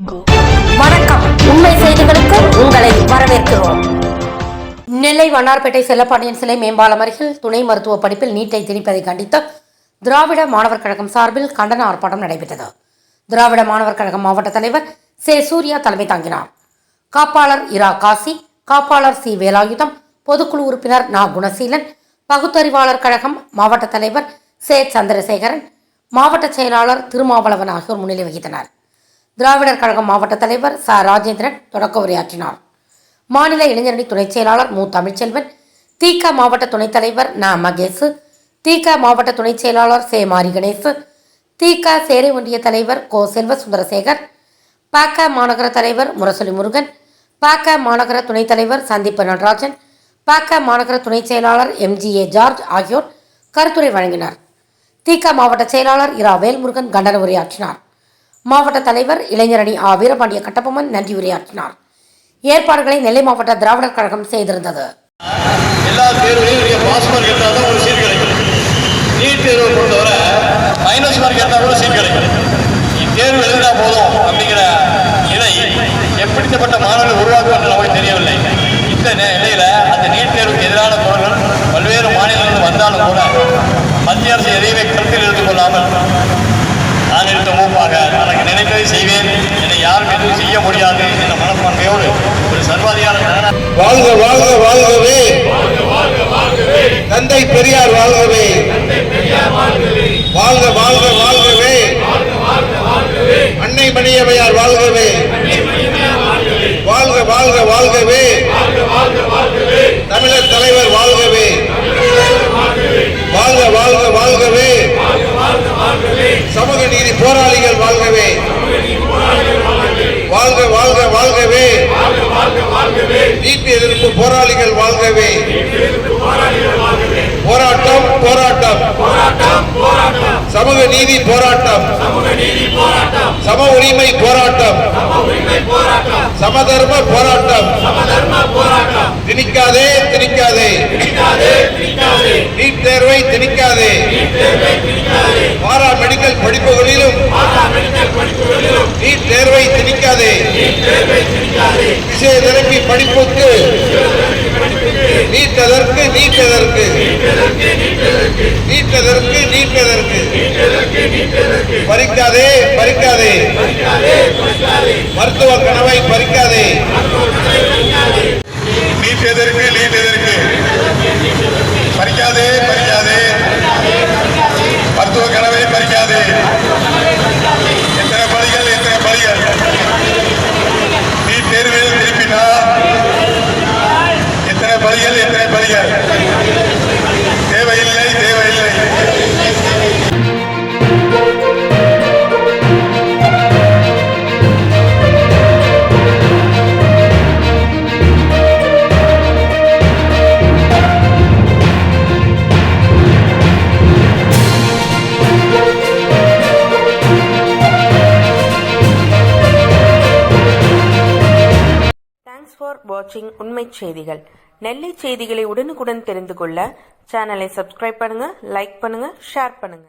வணக்கம். உண்மை செய்திகளுக்கு உங்களை வரவேற்கிறோம். நெல்லை வண்ணார்பேட்டை செல்லப்பாண்டியன் சிலை மேம்பாலம் அருகில் துணை மருத்துவ படிப்பில் நீட்டை திணிப்பதை கண்டித்து திராவிட மாணவர் கழகம் சார்பில் கண்டன ஆர்ப்பாட்டம் நடைபெற்றது. திராவிட மாணவர் கழகம் மாவட்ட தலைவர் சே. சூர்யா தலைமை தாங்கினார். காப்பாளர் இரா காசி, காப்பாளர் சி. வேலாயுதம், பொதுக்குழு உறுப்பினர் நா. குணசீலன், பகுத்தறிவாளர் கழகம் மாவட்ட தலைவர் சே. சந்திரசேகரன், மாவட்ட செயலாளர் திருமாவளவன் ஆகியோர் முன்னிலை வகித்தனர். திராவிடர் கழகம் மாவட்ட தலைவர் ச. ராஜேந்திரன் தொடக்க உரையாற்றினார். மாநில இளைஞரணி துணைச் செயலாளர் மு. தமிழ்ச்செல்வன், திக மாவட்ட துணைத் தலைவர் ந. மகேசு, திக மாவட்ட துணைச் செயலாளர் சே. மாரி கணேசு, திக சேரை ஒன்றிய தலைவர் கோ. செல்வ சுந்தரசேகர், பக மாநகர தலைவர் முரசொலி முருகன், பக மாநகர துணைத் தலைவர் சந்தீப் நடராஜன், பக மாநகர துணைச் செயலாளர் MGA ஜார்ஜ் ஆகியோர் கருத்துரை வழங்கினர். திக மாவட்ட செயலாளர் இரா வேல்முருகன் கண்டன உரையாற்றினார். மாவட்ட தலைவர் இளைஞரணி ஆ. வீரபாண்டிய கட்டபொம்மன் நன்றி உரையாற்றினார். ஏற்பாடுகளை நெல்லை மாவட்ட திராவிடர் கழகம் செய்திருந்தது. எல்லா தேர்வுலையும் பாஸ் மார்க் எடுத்தால் தான் ஒரு சீட் கிடைக்கும். நீட் தேர்வை பொறுத்தவரை மைனஸ் மார்க் எடுத்தால் கூட சீட் கிடைக்கும். தேர்வு எழுதினா போதும் அப்படிங்கிற நிலை எப்படிப்பட்ட மாணவர்கள் உருவாக்குவது நமக்கு தெரியவில்லை. இந்த நிலையில அந்த நீட் தேர்வுக்கு எதிரான குரல்கள் பல்வேறு மாநிலங்களில் வந்தாலும் கூட மத்திய அரசு எதையுமே கருத்தில் எடுத்துக் கொள்ளாமல் நான் இருந்த மூப்பாக தனக்கு நினைப்பதை செய்வேன், என்னை யாரும் எதுவும் செய்ய முடியாது என்ற மனப்பான்மையோடு ஒரு சர்வாதிகார வாழ்க வாழ்க வாழ்கவே, தந்தை பெரியார் வாழ்கவே, வாழ்க வாழ்க வாழ்கவே, அன்னை மணியம்மையார் வாழ்கவே, வாழ்க வாழ்க வாழ்கவே, தமிழர் தலைவர் வாழ்கவே, வாழ்க வாழ்க வாழ்கவே, சமூக நீதி போராளிகள் வாழ்கவே, வாழ்க வாழ்க வாழ்கவே, நீட் எதிர்ப்பு போராளிகள் வாழ்கவே, போராட்டம் போராட்டம், சமூக நீதி போராட்டம், சம உரிமை போராட்டம், சமதர்ம போராட்டம், திணிக்காதே திணிக்காதே, நீட் தேர்வை திணிக்காதே, பாரா மெடிக்கல் படிப்புகளிலும் நீட் தேர்வை திணிக்காதே, பிசியோதெரபி படிப்புக்கு நீட்டதற்கு நீட்டதற்கு நீட்டதற்கு நீட்டதற்கு பறிக்காதே பறிக்காதே, மருத்துவ கனவை பறிக்காதே, நீட்டதற்கு நீட்டதற்கு பறிக்காதே பறிக்காதே, மருத்துவ கனவை பறிக்காதே. எத்தனை பலிகள் எத்தனை பலிகள் நீட் தேர்வில் திருப்பினா, எத்தனை பலிகள் எத்தனை பலிகள். தேவையில்லை தேவையில்லை. தேங்க்ஸ் ஃபார் வாட்சிங் உண்மை செய்திகள். நெல்லை செய்திகளை உடனுக்குடன் தெரிந்து கொள்ள சேனலை சப்ஸ்கிரைப் பண்ணுங்க, லைக் பண்ணுங்க, ஷேர் பண்ணுங்க.